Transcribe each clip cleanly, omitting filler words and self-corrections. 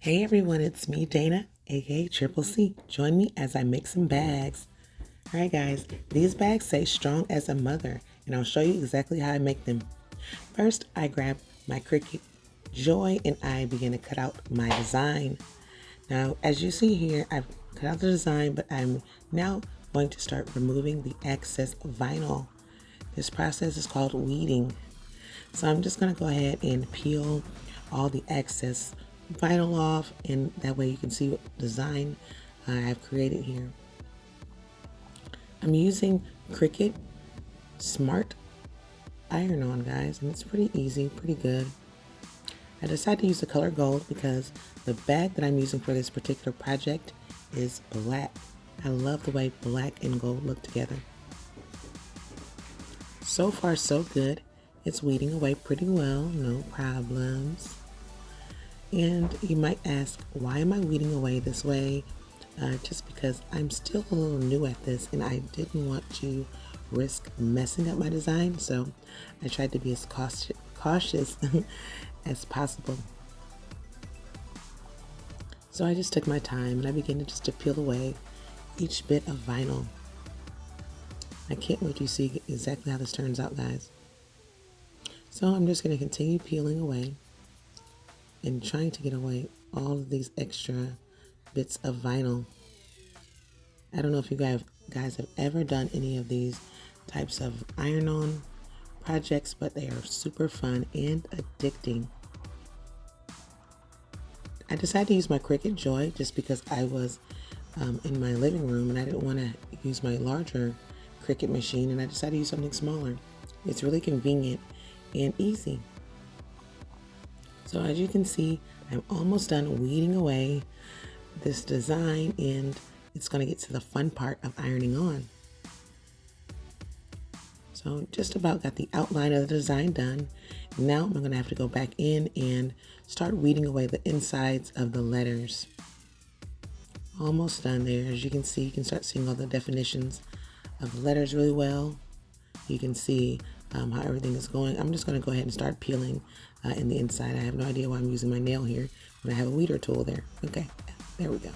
Hey everyone, it's me, Dana, aka Triple C. Join me as I make some bags. Alright guys, these bags say strong as a mother, and I'll show you exactly how I make them. First, I grab my Cricut Joy and I begin to cut out my design. Now, as you see here, I've cut out the design, but I'm now going to start removing the excess vinyl. This process is called weeding. So I'm just going to go ahead and peel all the excess vinyl off, and that way you can see what design I have created here. I'm using Cricut Smart Iron-On, guys, and it's pretty easy, pretty good. I decided to use the color gold because the bag that I'm using for this particular project is black. I love the way black and gold look together. So far, so good. It's weeding away pretty well, no problems. And you might ask, why am I weeding away this way? Just because I'm still a little new at this and I didn't want to risk messing up my design, so I tried to be as cautious as possible. So I just took my time and I began to peel away each bit of vinyl. I can't wait to see exactly how this turns out, guys. So I'm just going to continue peeling away and trying to get away all of these extra bits of vinyl. I don't know if you guys have ever done any of these types of iron-on projects, but they are super fun and addicting. I decided to use my Cricut Joy just because I was in my living room and I didn't want to use my larger Cricut machine, and I decided to use something smaller. It's really convenient and easy. So as you can see, I'm almost done weeding away this design, and it's going to get to the fun part of ironing on. So just about got the outline of the design done. Now I'm going to have to go back in and start weeding away the insides of the letters. Almost done there. As you can see, you can start seeing all the definitions of the letters really well. You can see how everything is going. I'm just going to go ahead and start peeling in the inside. I have no idea why I'm using my nail here when I have a weeder tool there. Okay, there we go.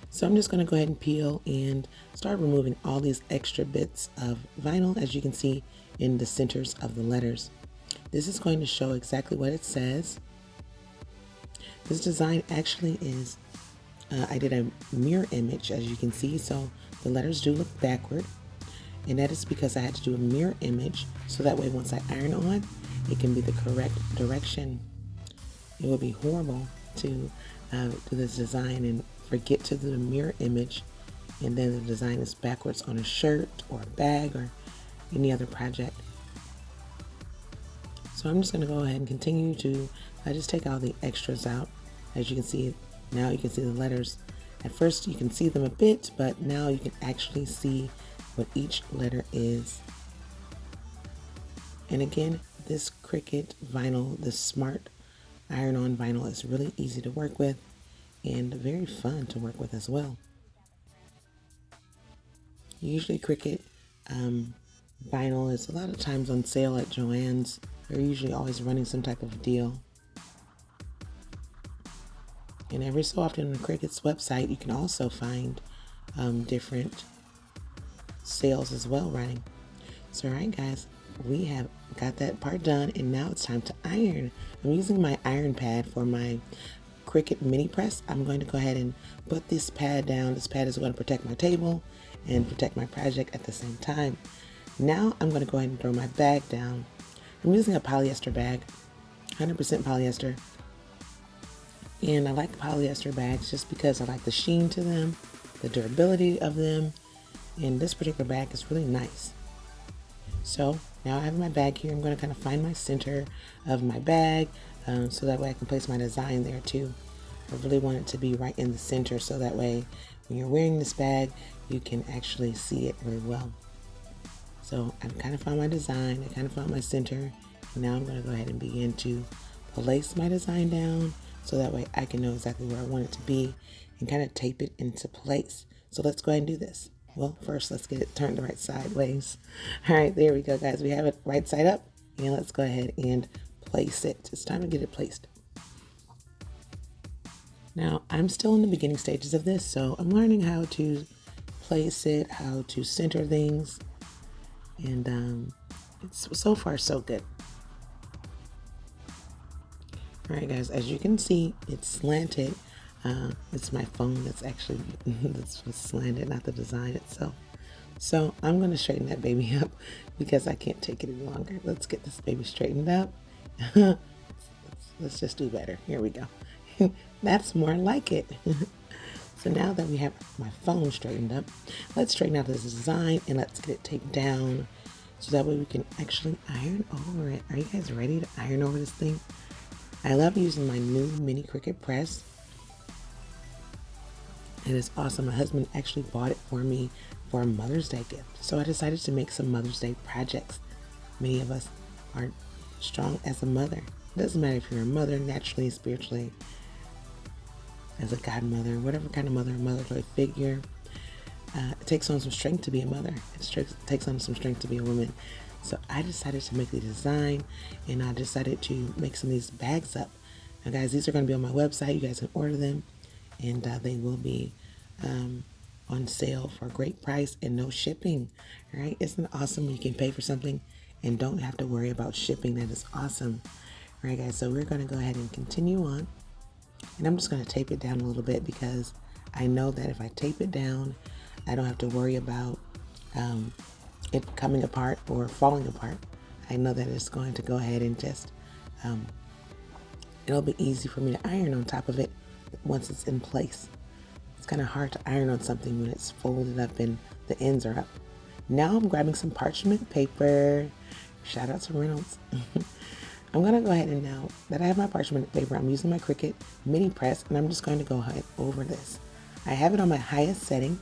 So I'm just going to go ahead and peel and start removing all these extra bits of vinyl, as you can see in the centers of the letters. This is going to show exactly what it says. This design actually is, I did a mirror image, as you can see, so the letters do look backward. And that is because I had to do a mirror image, so that way once I iron on, it can be the correct direction. It would be horrible to do this design and forget to do the mirror image, and then the design is backwards on a shirt or a bag or any other project. So I'm just going to go ahead and continue to just take all the extras out. As you can see, now you can see the letters. At first you can see them a bit, but now you can actually see what each letter is. And again, this Cricut vinyl, this Smart Iron-On vinyl, is really easy to work with and very fun to work with as well. Usually Cricut vinyl is a lot of times on sale at Joann's. They're usually always running some type of deal. And every so often on Cricut's website, you can also find different sales as well running. So alright guys, we have got that part done, and now it's time to iron. I'm using my iron pad for my Cricut mini press. I'm going to go ahead and put this pad down. This pad is going to protect my table and protect my project at the same time. Now I'm going to go ahead and throw my bag down. I'm using a polyester bag, 100% polyester. And I like polyester bags just because I like the sheen to them, the durability of them, and this particular bag is really nice. So now I have my bag here. I'm going to kind of find my center of my bag so that way I can place my design there too. I really want it to be right in the center, so that way when you're wearing this bag, you can actually see it really well. So I've kind of found my design, I kind of found my center. Now I'm going to go ahead and begin to place my design down so that way I can know exactly where I want it to be and kind of tape it into place. So let's go ahead and do this. Well, first let's get it turned the right sideways. All right, there we go, guys. We have it right side up, and let's go ahead and place it. It's time to get it placed. Now, I'm still in the beginning stages of this, so I'm learning how to place it, how to center things, and it's so far so good. All right, guys, as you can see, it's slanted. It's my phone that's actually that's slanted, not the design itself. So I'm going to straighten that baby up because I can't take it any longer. Let's get this baby straightened up. Let's just do better. Here we go. That's more like it. So now that we have my phone straightened up, let's straighten out this design and let's get it taped down so that way we can actually iron over it. Are you guys ready to iron over this thing? I love using my new mini Cricut press. It is awesome. My husband actually bought it for me for a Mother's Day gift. So I decided to make some Mother's Day projects. Many of us are strong as a mother. It doesn't matter if you're a mother, naturally, spiritually, as a godmother, whatever kind of mother, motherly figure. It takes on some strength to be a mother. It takes on some strength to be a woman. So I decided to make the design, and I decided to make some of these bags up. Now, guys, these are going to be on my website. You guys can order them, and they will be on sale for a great price and no shipping. All right, isn't it awesome? You can pay for something and don't have to worry about shipping. That is awesome. All right, guys, so we're going to go ahead and continue on. And I'm just going to tape it down a little bit because I know that if I tape it down, I don't have to worry about it coming apart or falling apart. I know that it's going to go ahead and just, it'll be easy for me to iron on top of it once it's in place. It's kind of hard to iron on something when it's folded up and the ends are up. Now I'm grabbing some parchment paper. Shout out to Reynolds. I'm going to go ahead and now that I have my parchment paper, I'm using my Cricut mini press and I'm just going to go ahead over this. I have it on my highest setting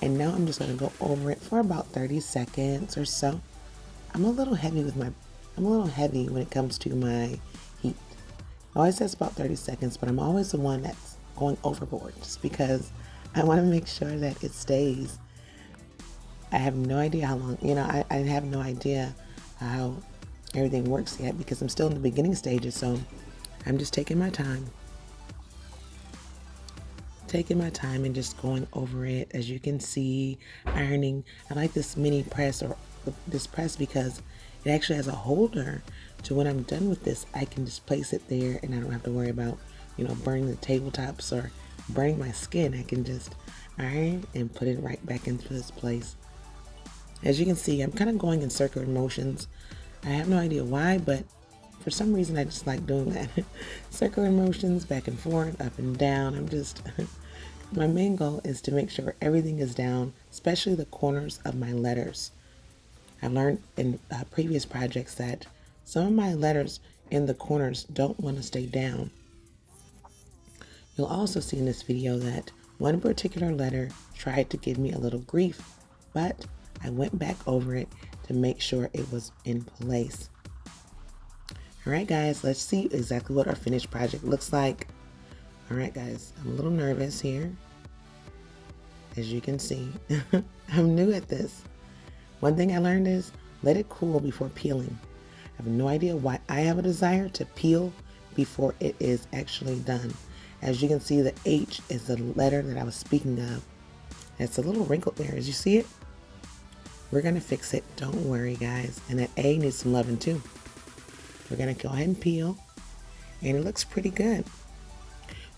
and now I'm just going to go over it for about 30 seconds or so. I'm a little heavy when it comes to my heat. It always says about 30 seconds, but I'm always the one that's going overboard just because I want to make sure that it stays. I have no idea how long, I have no idea how everything works yet because I'm still in the beginning stages, so I'm just taking my time and just going over it. As you can see, ironing. I like this mini press or this press because it actually has a holder, so when I'm done with this I can just place it there and I don't have to worry about burning the tabletops or burning my skin. I can just iron and put it right back into this place. As you can see, I'm kind of going in circular motions. I have no idea why, but for some reason I just like doing that. Circular motions, back and forth, up and down. My main goal is to make sure everything is down, especially the corners of my letters. I learned in previous projects that some of my letters in the corners don't want to stay down. You'll also see in this video that one particular letter tried to give me a little grief, but I went back over it to make sure it was in place. All right, guys, let's see exactly what our finished project looks like. All right, guys, I'm a little nervous here. As you can see, I'm new at this. One thing I learned is let it cool before peeling. I have no idea why I have a desire to peel before it is actually done. As you can see, the H is the letter that I was speaking of. It's a little wrinkled there. As you see it, we're going to fix it. Don't worry, guys. And that A needs some loving too. We're going to go ahead and peel. And it looks pretty good.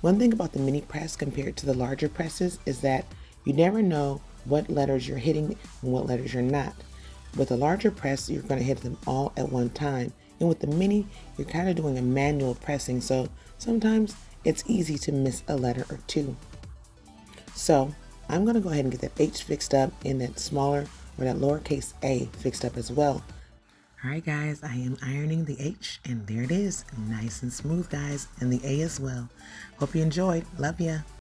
One thing about the mini press compared to the larger presses is that you never know what letters you're hitting and what letters you're not. With a larger press, you're going to hit them all at one time. And with the mini, you're kind of doing a manual pressing. So sometimes it's easy to miss a letter or two. So I'm going to go ahead and get that H fixed up and that smaller or that lowercase a fixed up as well. All right, guys, I am ironing the H and there it is. Nice and smooth, guys, and the A as well. Hope you enjoyed. Love ya.